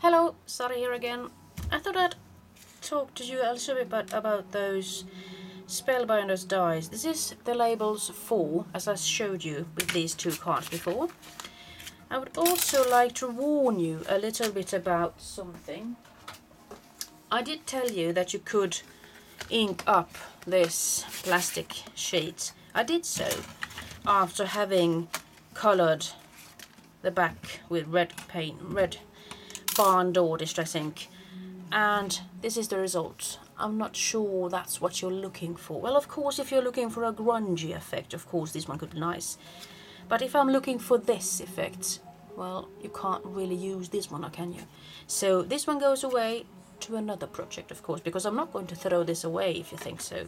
Hello, Sari here again. I thought I'd talk to you a little bit about those Spellbinders dies. This is the Labels 4, as I showed you with these two cards before. I would also like to warn you a little bit about something. I did tell you that you could ink up this plastic sheet. I did so after having colored the back with red paint, red barn door distress ink, and this is the result. I'm not sure that's what you're looking for. Well, of course, if you're looking for a grungy effect, of course this one could be nice, but if I'm looking for this effect, well, you can't really use this one, can you? So this one goes away to another project, of course, because I'm not going to throw this away if you think so.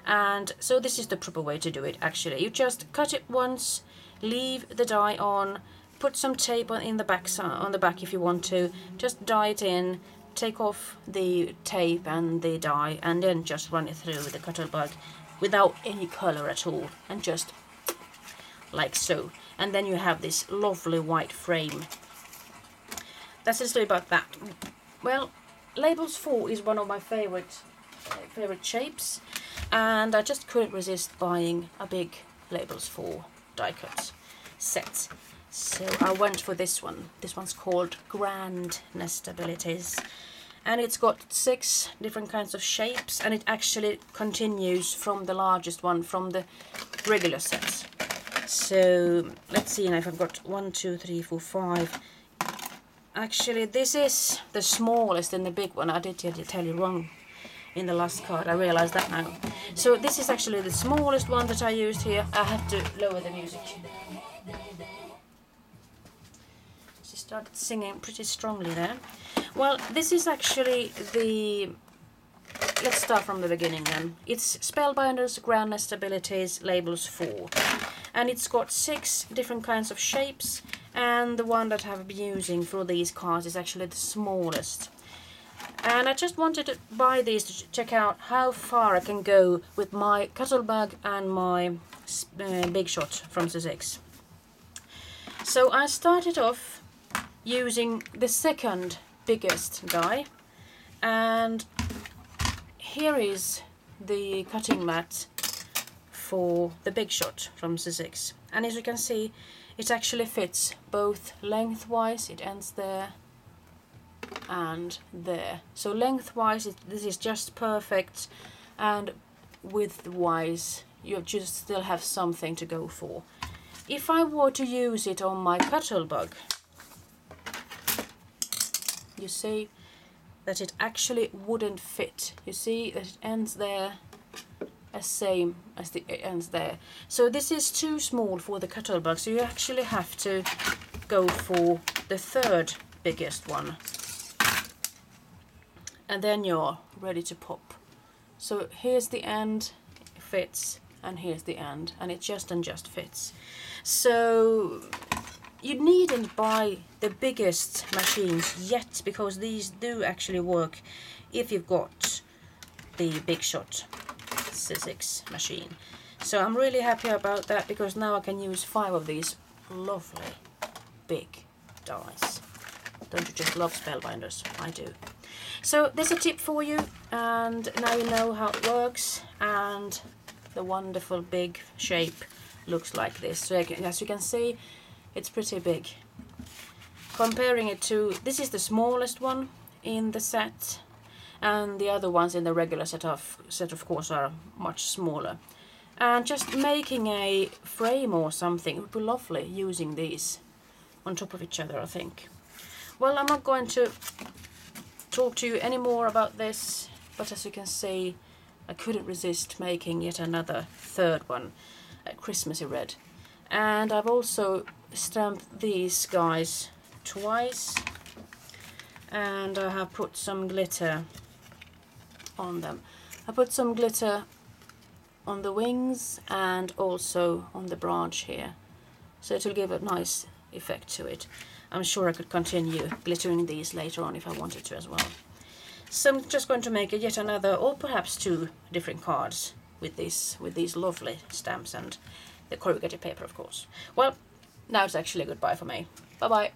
And so this is the proper way to do it. Actually, you just cut it once, leave the die on, put some tape on the back if you want to, just die it in, take off the tape and the die, and then just run it through the CUTTLEBUG without any color at all, and just like so. And then you have this lovely white frame. That's the story about that. Well, Labels 4 is one of my favorite shapes, and I just couldn't resist buying a big Labels 4 die cut set. So I went for this one. This one's called Grand Nestabilities, and it's got 6 different kinds of shapes, and it actually continues from the largest one from the regular set. So let's see now if I've got 1, 2, 3, 4, 5. Actually, this is the smallest in the big one. I did tell you wrong in the last card. I realized that now. So this is actually the smallest one that I used here. I have to lower the music. She started singing pretty strongly there. Well, this is actually the... Let's start from the beginning then. It's Spellbinders Grand Nestabilities Labels 4. And it's got 6 different kinds of shapes. And the one that I've been using for these cards is actually the smallest. And I just wanted to buy these to check out how far I can go with my CUTTLEBUG and my Big Shot from Sizzix. So I started off using the second biggest die, and here is the cutting mat for the Big Shot from Sizzix. And as you can see, it actually fits both lengthwise, it ends there and there. So lengthwise this is just perfect, and widthwise you just still have something to go for. If I were to use it on my CUTTLEBUG, you see that it actually wouldn't fit. You see that it ends there as same as it ends there. So this is too small for the CUTTLEBUG, so you actually have to go for the third biggest one, and then you're ready to pop. So here's the end, it fits, and here's the end, and it just fits. So you needn't buy the biggest machines yet, because these do actually work if you've got the Big Shot Sizzix machine. So I'm really happy about that, because now I can use 5 of these lovely big dies. Don't you just love Spellbinders? I do. So there's a tip for you, and now you know how it works, and the wonderful big shape looks like this. So as you can see, it's pretty big. Comparing it to, this is the smallest one in the set, and the other ones in the regular set of course are much smaller. And just making a frame or something would be lovely using these on top of each other, I think. Well, I'm not going to talk to you any more about this, but as you can see, I couldn't resist making yet another third one, a Christmassy red. And I've also stamped these guys twice, and I have put some glitter on them. I put some glitter on the wings and also on the branch here, so it will give a nice effect to it. I'm sure I could continue glittering these later on if I wanted to as well. So I'm just going to make yet another, or perhaps 2 different cards with these lovely stamps and the corrugated paper, of course. Well, now it's actually goodbye for me. Bye bye.